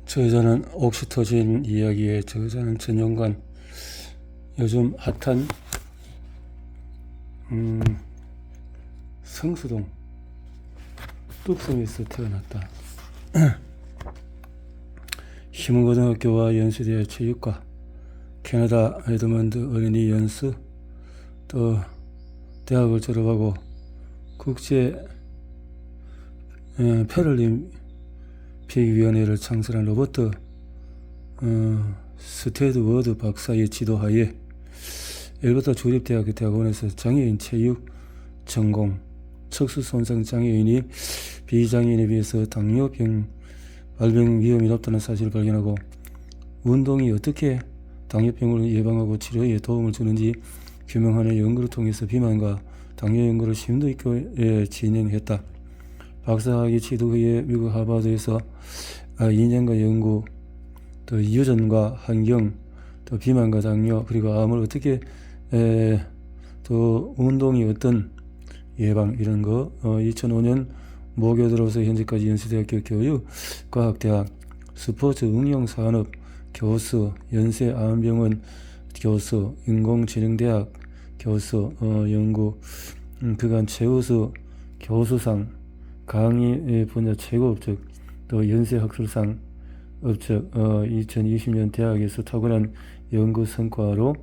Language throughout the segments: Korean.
저자는 옥시토신 이야기의 저자는 전용관. 요즘 핫한 성수동 뚝섬에서 태어났다. 희문고등학교와 연수대 체육과, 캐나다 에드먼드 어린이 연수, 또 대학을 졸업하고 국제 패럴림픽위원회를 창설한 로버트 스테드워드 박사의 지도하에 엘버타 주립대학교 대학원에서 장애인 체육 전공, 척수손상 장애인이 비장애인에 비해서 당뇨병 발병 위험이 높다는 사실을 발견하고, 운동이 어떻게 당뇨병을 예방하고 치료에 도움을 주는지 규명하는 연구를 통해서 비만과 당뇨 연구를 심도 있게 진행했다. 박사학위 취득 후에 미국 하버드에서 2년간 연구, 또 유전과 환경, 또 비만과 당뇨, 그리고 암을 어떻게 또 운동이 어떤 예방, 이런 거 2005년 모교들로서 현재까지 연세대학교 교육과학대학 스포츠응용산업 교수, 연세암병원 교수, 인공지능대학 교수, 연구 그간 최우수 교수상, 강의 분야 최고 업적, 또 연세학술상 업적, 2020년 대학에서 타고난 연구 성과로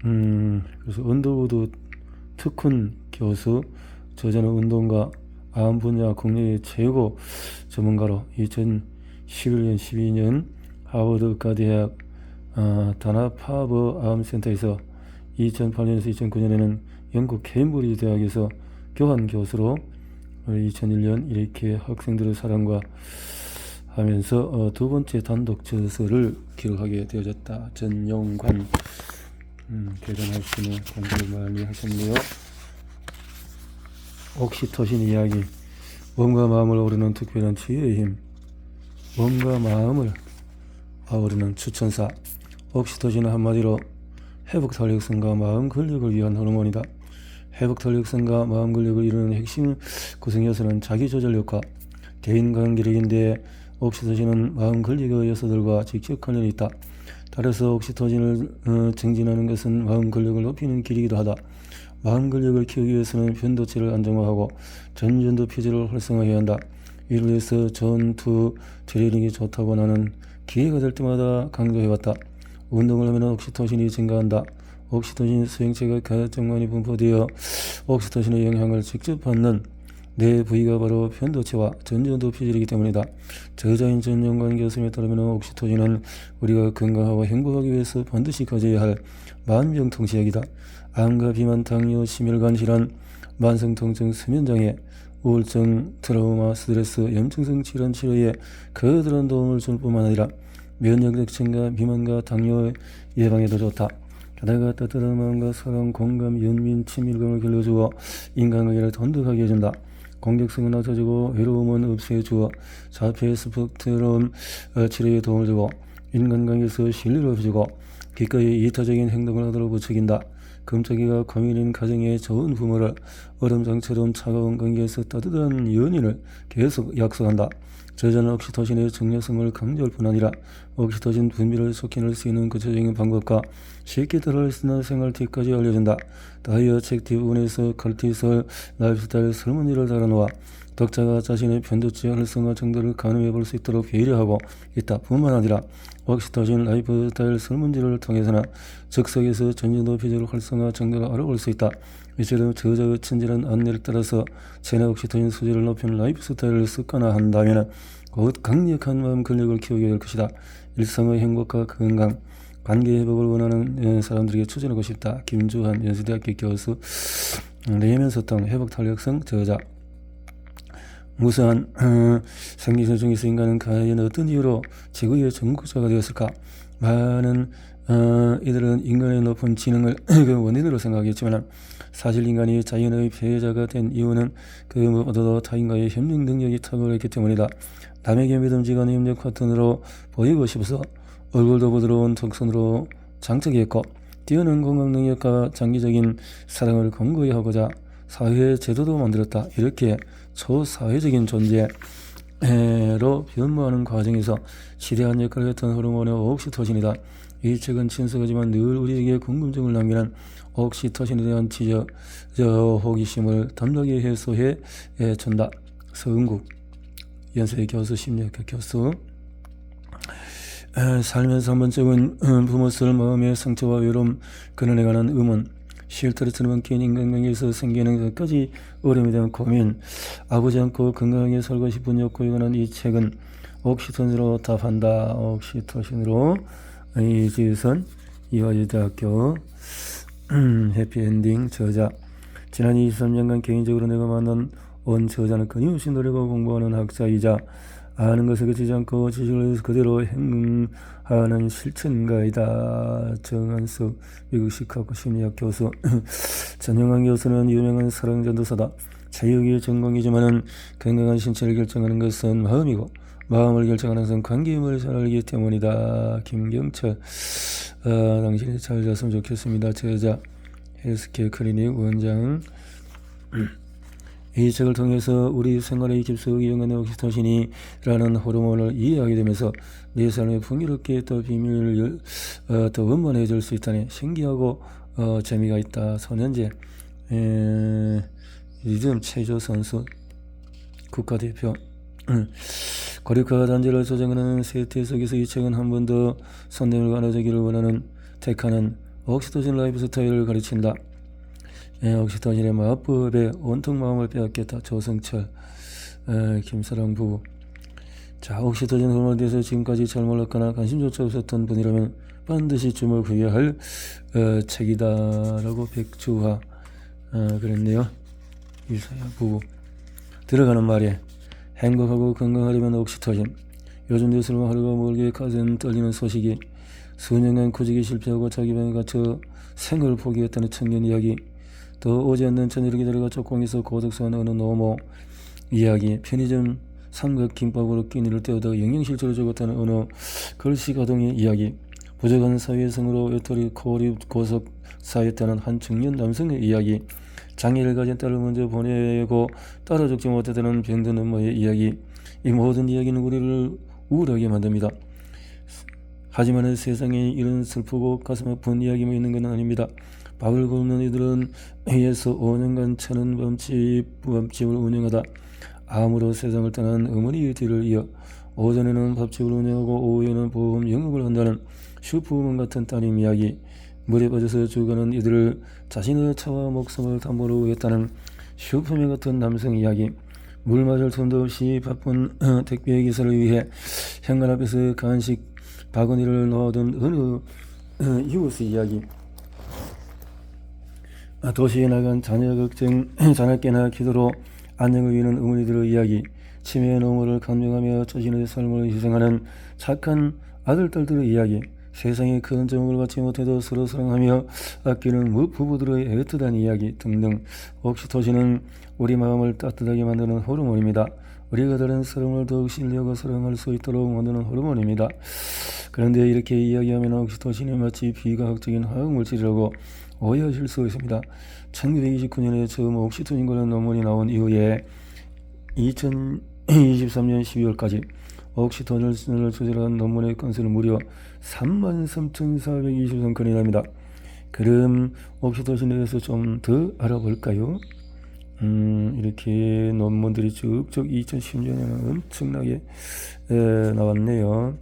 그래서 언더우드 특훈 교수, 저자는 운동과 암 분야 국내의 최고 전문가로 2011년 12년 하버드 의과대학 다나파버 암센터에서, 2008년에서 2009년에는 영국 케임브리지 대학에서 교환 교수로 2001년 이렇게 학생들의 사랑과 하면서 두 번째 단독 저서를 기록하게 되어졌다. 전용관. 대단하시네. 공부를 많이 하셨네요. 옥시토신 이야기. 몸과 마음을 아우르는 특별한 치유의 힘. 몸과 마음을 아우르는 추천사. 옥시토신은 한마디로 회복 탄력성과 마음 근력을 위한 호르몬이다. 회복 탄력성과 마음 근력을 이루는 핵심 구성 요소는 자기조절 효과, 대인관계력인데, 옥시토신은 마음 근력의 요소들과 직접 관련이 있다. 따라서 옥시토신을 증진하는 것은 마음 근력을 높이는 길이기도 하다. 마음 근력을 키우기 위해서는 변도체를 안정화하고 전전두 피질을 활성화해야 한다. 이를 위해서 전투 트레이닝이 좋다고 나는 기회가 될 때마다 강조해왔다. 운동을 하면 옥시토신이 증가한다. 옥시토신 수용체가 가정관이 분포되어 옥시토신의 영향을 직접 받는 내 부위가 바로 변도체와 전전두 피질이기 때문이다. 저자인 전용관 교수님에 따르면 옥시토신은 우리가 건강하고 행복하기 위해서 반드시 가져야 할 만병통치약이다. 암과 비만, 당뇨, 심혈관 질환, 만성통증, 수면장애, 우울증, 트라우마, 스트레스, 염증성 질환 치료에 거대한 도움을 줄 뿐만 아니라 면역력 증가, 비만과 당뇨 예방에도 좋다. 게다가 따뜻한 마음과 사랑, 공감, 연민, 친밀감을 길러주어 인간관계를 돈독하게 해준다. 공격성은 낮춰주고 외로움은 없애주어 자폐 스펙트럼 치료에 도움을 주고 인간관계에서 신뢰를 해주고 기꺼이 이타적인 행동을 하도록 부추긴다. 금쪽이가 고민인 가정의 좋은 부모를 얼음장처럼 차가운 관계에서 따뜻한 연인을 계속 약속한다. 저자는 옥시토신의 중요성을 강조할 뿐 아니라 옥시토신 분비를 촉진할 수 있는 구체적인 방법과 쉽게 따라할 수 있는 생활 팁까지 알려준다. 다이어 책 뒷부분에서 칼티솔 라이프스타일 설문지를 달아놓아 독자가 자신의 변도체 활성화 정도를 가늠해 볼 수 있도록 배려하고 있다. 뿐만 아니라 옥시토신 라이프스타일 설문지를 통해서는 즉석에서 전전두 피질 활성화 정도를 알아볼 수 있다. 이처럼 저자의 친절한 안내를 따라서 체내 옥시토신 수치를 높이는 라이프스타일을 습관화한다면 곧 강력한 마음 근력을 키우게 될 것이다. 일상의 행복과 건강, 관계 회복을 원하는 사람들에게 추천하고 싶다. 김주환 연세대학교 교수, 내면소통, 회복 탄력성 저자. 무수한 생기세 중에서 인간은 과연 어떤 이유로 지구의 전국자가 되었을까? 많은 이들은 인간의 높은 지능을 그 원인으로 생각했지만, 사실 인간이 자연의 피해자가 된 이유는 그 무엇보다도 타인과의 협력 능력이 탁월했기 때문이다. 남에게 믿음직한 협력 파트너로 보이고 싶어서 얼굴도 부드러운 턱선으로 장착했고, 뛰어난 공감 능력과 장기적인 사랑을 공고히 하고자 사회 제도도 만들었다. 이렇게 초사회적인 존재, 로 변모하는 과정에서 지대한 역할을 했던 호르몬의 옥시토신이다. 이 책은 친숙하지만 늘 우리에게 궁금증을 남기는 옥시토신에 대한 호기심을 담백히 해소해 준다. 서은국 연세 교수, 심리학과 교수. 살면서 한 번쯤은 부모쓸 마음의 상처와 외로움, 그런에 관한 의문, 쉴터처럼 낀 인간관계에서 생기는 것까지 어려움에 대한 고민, 아프지 않고 건강하게 살고 싶은 욕구에 관한 이 책은 옥시토신으로 답한다. 옥시토신으로. 이지선 이화여대학교. 해피엔딩. 저자. 지난 23년간 개인적으로 내가 만난 온 저자는 끊임없이 노력하고 공부하는 학자이자 아는 것을 그치지 않고 지식을 그대로 행하는 실천가이다. 정한석 미국 시카고 심리학 교수. 전영환 교수는 유명한 사랑 전도사다. 자유의 전공이지만은 건강한 신체를 결정하는 것은 마음이고 마음을 결정하는 것은 관계임을 잘 알기 때문이다. 김경철. 당신이 잘 잤으면 좋겠습니다. 저자 헬스케어 클리닉 원장. 이 책을 통해서 우리 생활에 깊숙이 연관된 옥시토신이라는 호르몬을 이해하게 되면서 내 삶에 풍요롭게 또 비밀을 더 원만해 줄 수 있다니 신기하고 재미가 있다. 손현재 리듬 체조 선수 국가대표. 고립화 단지를 조정하는 세태 속에서 이 책은 한 번 더 손님을 가져주기를 원하는 택하는 옥시토신 라이프 스타일을 가르친다. 옥시토신의 마법에 온통 마음을 빼앗겠다. 조성철. 김사랑 부부. 자, 옥시토신 호르몬에 대해서 지금까지 잘 몰랐거나 관심조차 없었던 분이라면 반드시 주목해야 할 책이다 라고 백주화 그랬네요. 이사야 부부. 들어가는 말에 행복하고 건강하려면 옥시토신. 요즘 뉴스로 하루가 멀게 가슴 떨리는 소식이 수년간 구직에 실패하고 자기 방에 갇혀 생을 포기했다는 청년 이야기, 또 오지 않는 저녁을 기다려가 쪽공에서 고독수한 어느 노모 이야기, 편의점 삼각김밥으로 끼니를 때우다가 영양실조를 죽었다는 어느 걸시가동의 이야기, 부족한 사회성으로 외톨이 고립 고속 사였다는 한 중년 남성의 이야기, 장애를 가진 딸을 먼저 보내고 따라 죽지 못했다는 병든 엄마의 이야기. 이 모든 이야기는 우리를 우울하게 만듭니다. 하지만 세상에 이런 슬프고 가슴 아픈 이야기만 있는 건 아닙니다. 밥을 굶는 이들은 해에서 5년간 천원 밥집을 운영하다 암으로 세상을 떠난 어머니의 뒤를 이어 오전에는 밥집을 운영하고 오후에는 보험 영업을 한다는 슈퍼우먼 같은 따님 이야기, 물에 빠져서 죽어가는 이들을 자신의 차와 목숨을 담보로 했다는 슈퍼맨 같은 남성 이야기, 물 마실 틈도 없이 바쁜 택배 기사를 위해 현관 앞에서 간식 바구니를 넣어둔 어느 이웃의 이야기, 도시에 나간 자녀 걱정, 자녀께나 기도로 안녕을 위는 어머니들의 이야기, 치매의 노모를 감정하며 자신의 삶을 희생하는 착한 아들딸들의 이야기, 세상에 큰 정을 받지 못해도 서로 사랑하며 아끼는 부부들의 애틋한 이야기 등등. 옥시토신은 우리 마음을 따뜻하게 만드는 호르몬입니다. 우리가 다른 사람을 더욱 신뢰하고 사랑할 수 있도록 만드는 호르몬입니다. 그런데 이렇게 이야기하면 옥시토신이 마치 비과학적인 화학물질이라고 오해하실 수 있습니다. 1929년에 처음 옥시토신이라는 논문이 나온 이후에 2023년 12월까지 옥시토신을 조절한 논문의 건수는 무려 33,423건이랍니다. 그럼 옥시토신에 대해서 좀 더 알아볼까요? 이렇게 논문들이 쭉쭉 2010년에는 엄청나게 나왔네요.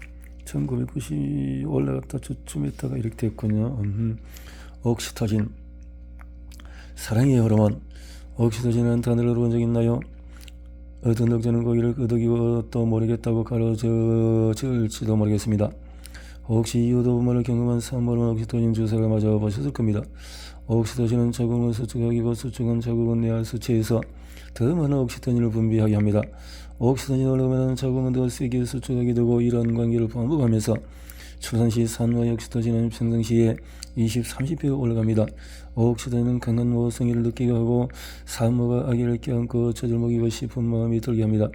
1990 올라갔다 주춤했다가 이렇게 됐군요. 옥시토신, 사랑의 호르몬. 옥시토신은 단어를 본 적 있나요? 어떤 독자는 고기를 끄덕이고 또 모르겠다고 가로질지도 모르겠습니다. 혹시 이유도분만을 경험한 산모는 옥시토신 주사를 맞아 보셨을 겁니다. 옥시토신은 자궁은 수축하기고 수축은 자궁은 내알 수치에서 더 많은 옥시토신을 분비하게 합니다. 옥시토신이 올라가면 자궁은 더 세게 수축하게 되고 이러한 관계를 반복하면서 출산 시 산모의 옥시토신은 평상시에 20, 30배가 올라갑니다. 옥시토신은 강한 모성애를 느끼게 하고 산모가 아기를 껴안고 젖을 먹이고 싶은 마음이 들게 합니다.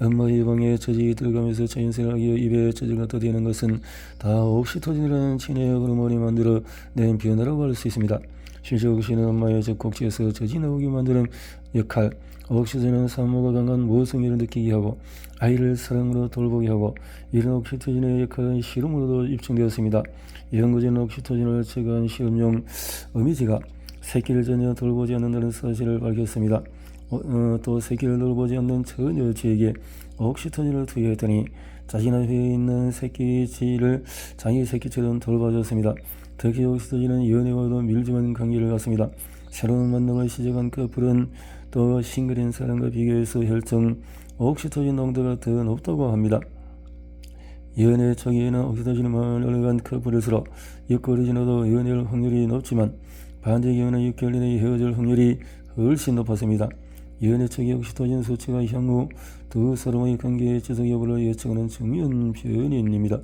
엄마의 방에 젖이 들어가면서 자연스레 아기의 입에 젖을 갖다 대는 것은 다 옥시토신이라는 친해의 호르몬이 만들어 낸 변화라고 할 수 있습니다. 실제 옥시토신은 엄마의 젖꼭지에서 젖이 나오게 만드는 역할, 옥시토진은 산모가 강한 모성애를 느끼게 하고 아이를 사랑으로 돌보게 하고, 이런 옥시토진의 역할은 실험으로도 입증되었습니다. 연구진은 옥시토진을 제거한 실험용 어미지가 새끼를 전혀 돌보지 않는다는 사실을 밝혔습니다. 또 새끼를 돌보지 않는 처녀쥐에게 옥시토진을 투여했더니 자신 앞에 있는 새끼쥐를 자기 새끼처럼 돌봐줬습니다. 특히 옥시토진은 연애와도 밀접한 관계를 갖습니다. 새로운 만남을 시작한 커플은 또 싱글인 사람과 비교해서 혈중 옥시토진 농도가 더 높다고 합니다. 연애 초기에는 옥시토진만 올라간 커플일수록 6개월이 지나도 연애할 확률이 높지만, 반대 경우는 6개월 이내에 헤어질 확률이 훨씬 높았습니다. 연애 초기 옥시토진 수치가 향후 두 사람의 관계의 지속 여부를 예측하는 중요한 변인입니다.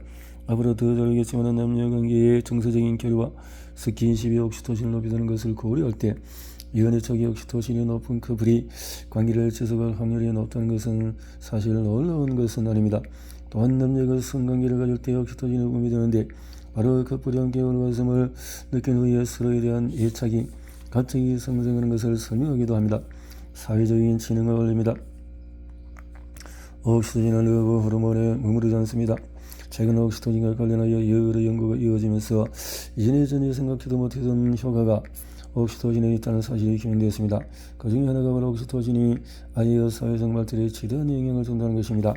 앞으로 더 다르겠지만 남녀 관계의 정서적인 교류와 스킨십이 옥시토신을 높이는 것을 고려할 때 연애 초기 옥시토신이 높은 커플이 관계를 지속할 확률이 높다는 것은 사실 놀라운 것은 아닙니다. 또한 남녀가 성관계를 가질 때 옥시토신이 도움이 되는데, 바로 커플이 함께 올가슴을 느낀 후에 서로에 대한 애착이 갑자기 상승하는 것을 설명하기도 합니다. 사회적인 지능을 올립니다. 옥시토진은 러브 호르몬에 머무르지 않습니다. 최근 옥시토진과 관련하여 여러 연구가 이어지면서 이전에 전혀 생각지도 못했던 효과가 옥시토진에 있다는 사실이 증명되었습니다. 그 중에 하나가 바로 옥시토진이 아이의 사회성 발달에 지대한 영향을 준다는 것입니다.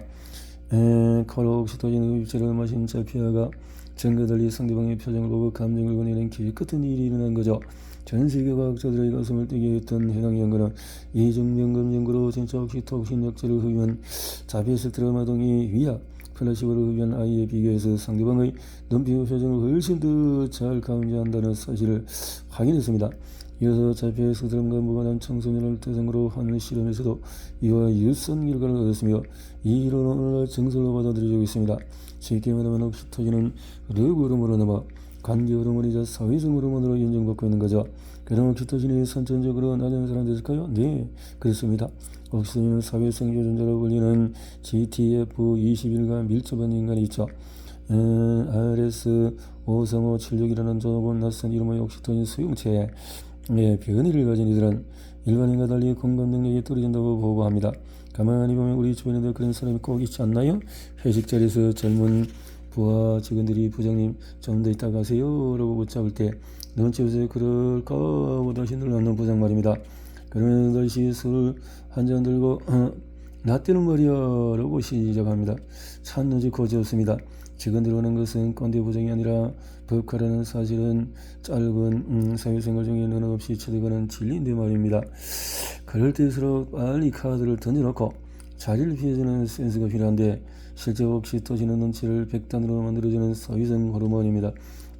코로 옥시토진 흡입제를 마신 자피아가 전과 달리 상대방의 표정을 보고 감정을 보내는 기껏한 일이 일어난 거죠. 전 세계 과학자들의 가슴을 뛰게 했던 해당 연구는 이중 명금 연구로 진짜 옥시토신 약제를 흡입한 자피에스트라 마동이 위약 플라시보를 흡입한 아이에 비교해서 상대방의 눈빛 표정을 훨씬 더 잘 감지한다는 사실을 확인했습니다. 이어서 자피에스트람과 무관한 청소년을 대상으로 한 실험에서도 이와 유사한 결과를 얻었으며, 이 이론은 오늘날 정설로 받아들여지고 있습니다. 쉽게 말하면 옥시토진은 러브 호르몬으로 넘어 관계 호르몬이자 사회성 호르몬으로 인정받고 있는 거죠. 그럼 옥시토진이 선천적으로 낮은 사람도 있을까요? 네, 그렇습니다. 옥시토진은 사회성 유전자로 불리는 GTF21과 밀접한 연관이 있죠. RS53576이라는 조금 낯선 이름의 옥시토진 수용체에 변이를 가진 이들은 일반인과 달리 공감 능력이 떨어진다고 보고합니다. 가만히 보면 우리 주변에도 그런 사람이 꼭 있지 않나요? 회식 자리에서 젊은 부하 직원들이 부장님 좀 더 이따 가세요 라고 붙잡을 때 눈치 보세요. 그럴까 하고 다시 눌러놓는 부장 말입니다. 그러면 다시 술 한 잔 들고 나 때는 말이야 라고 시작합니다. 참 눈치 고지없습니다. 직원들 오는 것은 꼰대 부장이 아니라 법카라는 사실은 짧은 사회생활 중에 너나 없이 체득하는 진리인데 말입니다. 그럴 때일수록 빨리 카드를 던져놓고 자리를 피해주는 센스가 필요한데, 실제 옥시토진은 눈치를 100단으로 만들어주는 사회성 호르몬입니다.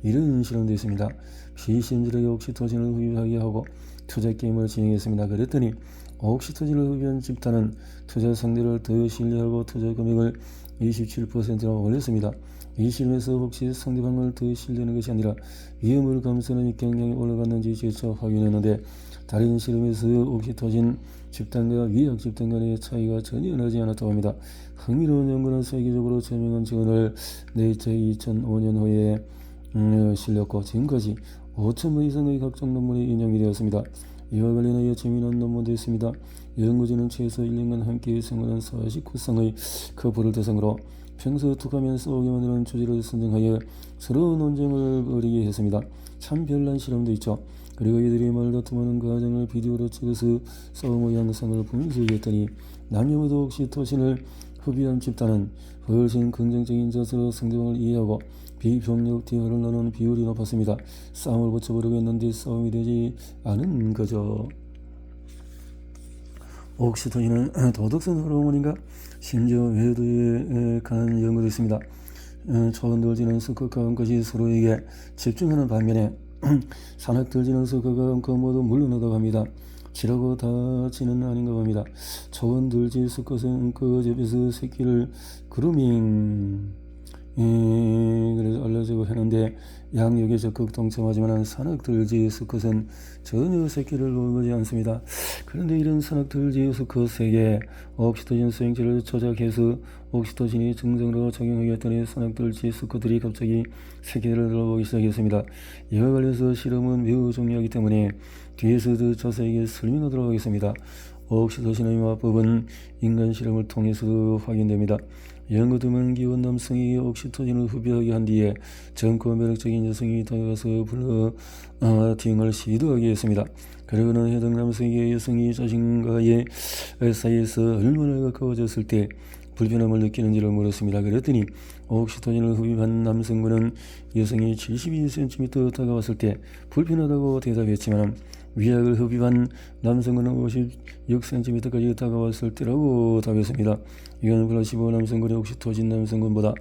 이런 실험도 있습니다. 비심들에게 옥시토진을 흡입하게 하고 투자 게임을 진행했습니다. 그랬더니 옥시토진을 흡입한 집단은 투자 상대를 더 신뢰하고 투자 금액을 27%나 올렸습니다. 이 실험에서 혹시 상대방을 더 신뢰하는 것이 아니라 위험을 감수하는 경향이 올라갔는지 재차 확인했는데, 다른 실험에서 옥시토진 집단과 위약 집단 간의 차이가 전혀 나지 않았다고 합니다. 흥미로운 연구는 세계적으로 제명한 증언을 네이처에 2005년 후에 실렸고, 지금까지 5,000번 이상의 각종 논문이 인용이 되었습니다. 이와 관련하여 재미난 논문도 있습니다. 연구진은 최소 1년간 함께 생활한 49쌍의 커플을 대상으로 평소 툭하면 싸우게 만드는 주제를 선정하여 서로 논쟁을 벌이게 했습니다. 참 별난 실험도 있죠. 그리고 이들이 말다툼하는 과정을 비디오로 찍어서 싸움의 양상을 분석했더니 남녀 모두 옥시토신을 흡입한 집단은 훨씬 긍정적인 자세로 상대방을 이해하고 비폭력 대화를 나누는 비율이 높았습니다. 싸움을 고쳐보려고 했는데 싸움이 되지 않은 거죠. 옥시토신은 도덕성 호르몬인가? 심지어 외도에 관한 연구도 있습니다. 초원들지는 스커가 것이 서로에게 집중하는 반면에 산악들지는 스커가 그 모두 물러나다고 합니다. 지라고 다치는 아닌가 봅니다. 초원들지 스컷은 그 집에서 새끼를 그루밍 그래서 알려주고 하는데, 양육에 적극 동참하지만 산악들지 수컷은 전혀 새끼를 돌보지 않습니다. 그런데 이런 산악들지 수컷에게 옥시토진 수용체를 조작해서 옥시토진이 정상으로 작용하게 했더니 산악들지 수컷들이 갑자기 새끼를 돌보기 시작했습니다. 이와 관련해서 실험은 매우 중요하기 때문에 뒤에서 더 자세하게 설명하도록 하겠습니다. 옥시토신의 마법은 인간 실험을 통해서도 확인됩니다. 연구 드문 기혼 남성이 옥시토신을 흡입하게 한 뒤에 젊고 매력적인 여성이 다가가서 플러팅을 시도하게 했습니다. 그러고는 해당 남성에게 여성이 자신과의 사이에서 얼마나 가까워졌을 때 불편함을 느끼는지를 물었습니다. 그랬더니 옥시토신을 흡입한 남성분은 여성이 72cm 다가왔을 때 불편하다고 대답했지만 위약을 흡입한 남성분은 56cm까지 다가왔을 때라고 답했습니다. 이건 플라시보 남성군이 옥시토신 남성군보다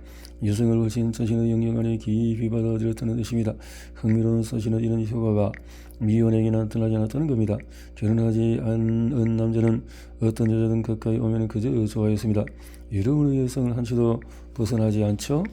여성을 훨씬 자신의 영역 안에 깊이 받아들였다는 뜻입니다. 흥미로운 사실은 이런 효과가 미혼에게 나타나지 않았다는 겁니다. 결혼하지 않은 남자는 어떤 여자든 가까이 오면 그저 좋아했습니다. 여러분의 여성은 한치도 벗어나지 않죠?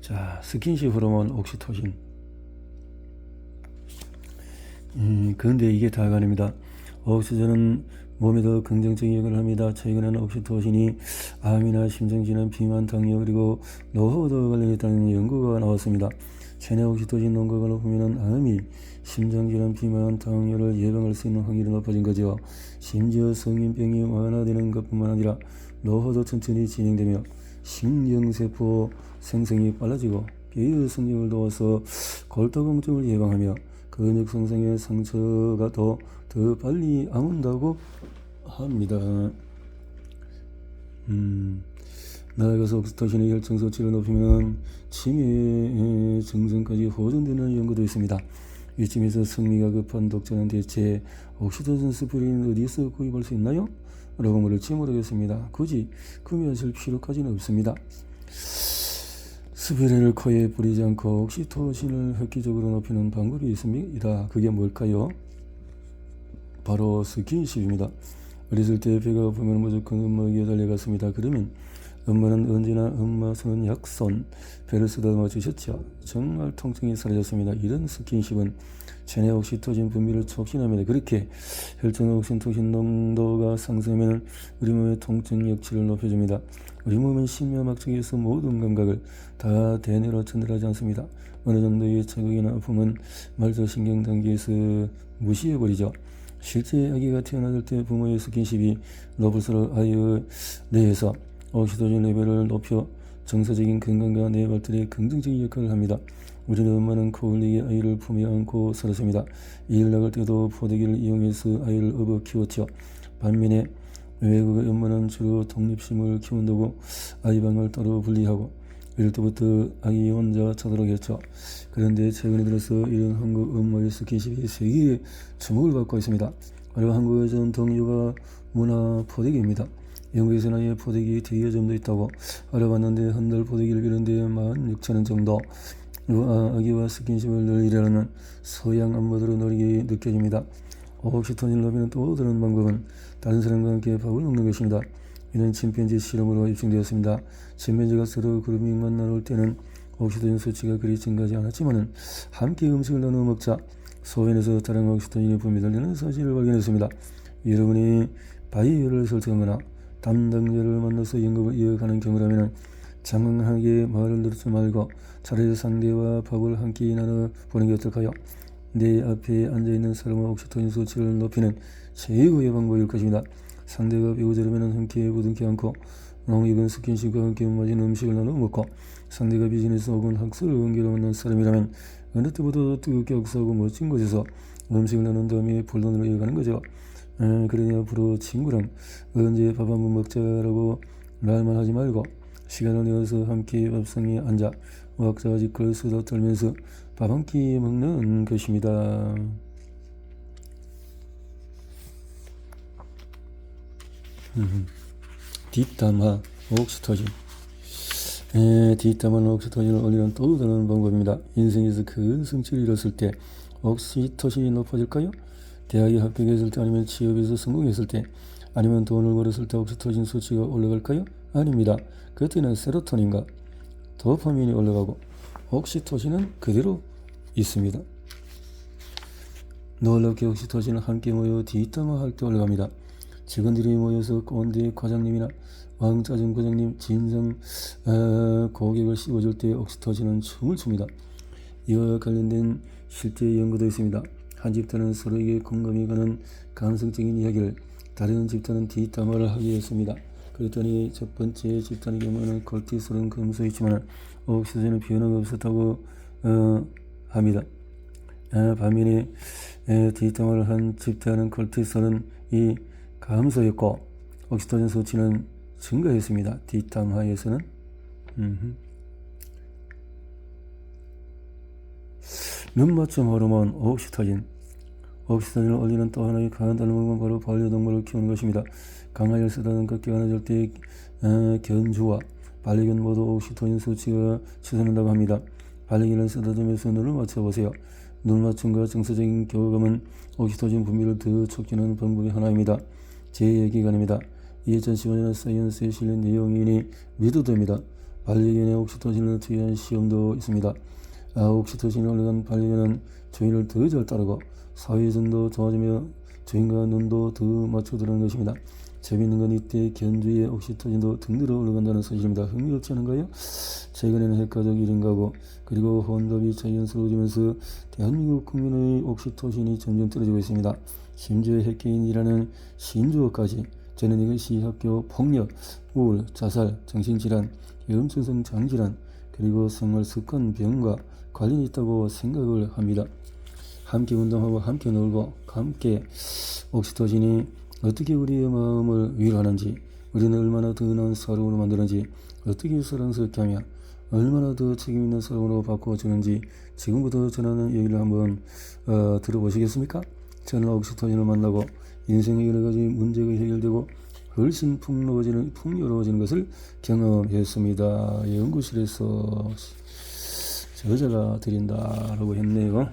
자, 스킨십 호르몬 옥시토신. 그런데 이게 다가 아닙니다. 옥시토신은 몸에 더 긍정적인 역할을 합니다. 최근에는 옥시토신이 암이나 심장질환, 비만, 당뇨 그리고 노화와도 관련있다는 연구가 나왔습니다. 체내 옥시토신 농도가 높으면 암이, 심장질환, 비만, 당뇨를 예방할 수 있는 확률이 높아진 거죠. 심지어 성인병이 완화되는 것뿐만 아니라 노화도 천천히 진행되며 신경세포 생성이 빨라지고 뼈의 성장을 도와서 골다공증을 예방하며 근육 손상의 상처가 더 빨리 아문다고 합니다. 나아가서 옥시토신의 혈청 수치를 높이면 치매 증상까지 호전되는 연구도 있습니다. 이쯤에서 성미가 급한 독자는 대체 옥시토신 스프레이는 어디서 구입할 수 있나요? 라고 물을지 모르겠습니다. 굳이 구매하실 필요까지는 없습니다. 스프레이를 코에 뿌리지 않고 옥시토신을 획기적으로 높이는 방법이 있습니다. 그게 뭘까요? 바로 스킨십입니다. 어렸을 때 배가 고프면 무조건 엄마에게 달려갔습니다. 그러면 엄마는 언제나 엄마 손은 약손, 배를 쓰다듬어 주셨죠. 정말 통증이 사라졌습니다. 이런 스킨십은 체내 옥시토신 분비를 촉진합니다. 그렇게 혈전 옥시토신 농도가 상승하면 우리 몸의 통증 역치를 높여줍니다. 우리 몸은 심야막측에서 모든 감각을 다 대뇌로 전달하지 않습니다. 어느 정도의 자극이나 아픔은 말초신경 단계에서 무시해버리죠. 실제 아기가 태어났을 때 부모의 스킨십이 높을수록 아이의 뇌에서 옥시토신 레벨을 높여 정서적인 건강과 뇌 발달에 긍정적인 역할을 합니다. 우리는 엄마는 코 흘리게 아이를 품에 안고 살았습니다. 일 나갈 때도 포대기를 이용해서 아이를 업어 키웠죠. 반면에 외국의 엄마는 주로 독립심을 키운다고 아이 방을 따로 분리하고 어릴 때부터 아기 혼자 자도록 했죠. 그런데 최근에 들어서 이런 한국 엄마의 스킨십이 세계의 주목을 받고 있습니다. 바로 한국의 전통 육아 문화 포대기입니다. 영국에서는 아예 포대기 대여 점도 있다고 알아봤는데 한 달 포대기를 비는데 16,000원 정도. 아기와 스킨십을 늘 일하는 서양 안모드로 노리게 느껴집니다. 옥시토신 높이는 또 다른 방법은 다른 사람과 함께 밥을 먹는 것입니다. 이는 침팬지 실험으로 입증되었습니다. 침팬지가 서로 그루밍만 나눌 때는 옥시토신 수치가 그리 증가하지 않았지만 함께 음식을 나누어 먹자 소변에서 다른 옥시토신이 분비되는 사실을 발견했습니다. 여러분이 바이오를 설정하거나 담당자를 만나서 연극을 이어가는 경우라면 장황하게 말을 들지 말고 차라리 상대와 밥을 함께 나눠 보는 게 어떨까요? 내 앞에 앉아있는 사람의 옥시토신 수치를 높이는 최고의 방법일 것입니다. 상대가 배우자라면 함께 부둥켜 안고 농익은 스킨십과 함께 맞은 음식을 나눠 먹고 상대가 비즈니스 혹은 학술 관계로 만난 사람이라면 어느 때보다 뜨겁게 억수하고 멋진 곳에서 음식을 나눈 다음에 본론으로 이어가는 거죠. 그러니 앞으로 친구랑 언제 밥 한번 먹자라고 말만 하지 말고 시간을 내어서 함께 밥상에 앉아 왁자지껄 수다 떨면서 밥 한 끼 먹는 것입니다. 뒷담화 옥시토신. 뒷담화는 옥시토신을 올리는 또 다른 방법입니다. 인생에서 큰 성취를 이뤘을 때 옥시토신이 높아질까요? 대학에 합격했을 때 아니면 취업에서 성공했을 때 아니면 돈을 벌었을 때 옥시토신 수치가 올라갈까요? 아닙니다. 그때는 세로토닌과 도파민이 올라가고 옥시토신은 그대로 있습니다. 놀랍게 옥시토신은 함께 모여 뒷담화할 때 올라갑니다. 직원들이 모여서 꼰대 과장님이나 왕짜증 과장님 진정 고객을 씹어줄 때 옥시토신은 춤을 춥니다. 이와 관련된 실제 연구도 있습니다. 한 집단은 서로에게 공감이 가는 감성적인 이야기를, 다른 집단은 뒷담화를 하게 했습니다. 그랬더니 첫 번째 집단의 경우는 콜티솔은 금속이 있지만 옥시토신은 변화가 없었다고 합니다. 반면에 뒷담화를 한 집단은 콜티솔은 이 감소했고 옥시토신 수치는 증가했습니다. 뒷담화에서는. 눈맞춤 호르몬 옥시토신. 옥시토신을 올리는 또 하나의 간단한 방법은 바로 반려동물을 키우는 것입니다. 강아지를 쓰다듬고 깨어나줄 때 견주와 반려견 모두 옥시토신 수치가 치솟는다고 합니다. 반려견을 쓰다듬으면서 눈을 맞춰보세요. 눈 맞춤과 정서적인 교감은 옥시토신 분비를 더 촉진하는 방법의 하나입니다. 제 얘기가 아닙니다. 2015년 사이언스에 실린 내용이니 믿어도 됩니다. 반려견의 옥시토신을 투여한 시험도 있습니다. 옥시토신이 올라간 반려견은 주인을 더 잘 따르고 사회전도 좋아지며 주인과 눈도 더 맞춰드는 것입니다. 재미있는 건 이때 견주의 옥시토신도 등들어 올라간다는 사실입니다. 흥미롭지 않은가요? 최근에는 핵가족 1인 가구 그리고 혼밥이 자연스러워지면서 대한민국 국민의 옥시토신이 점점 떨어지고 있습니다. 심지어 핵개인이라는 신조어까지. 저는 이것이 학교 폭력, 우울, 자살, 정신질환, 염증성 장질환 그리고 생활습관병과 관련이 있다고 생각을 합니다. 함께 운동하고 함께 놀고 함께 옥시토신이 어떻게 우리의 마음을 위로하는지, 우리는 얼마나 더 나은 사람으로 만드는지, 어떻게 사랑스럽게 하며 얼마나 더 책임있는 사람으로 바꿔주는지 지금부터 전하는 얘기를 한번 들어보시겠습니까? 저는 옥시토신을 만나고 인생의 여러가지 문제가 해결되고 훨씬 풍요로워지는 것을 경험했습니다. 연구실에서 저자가 드린다라고 했네요.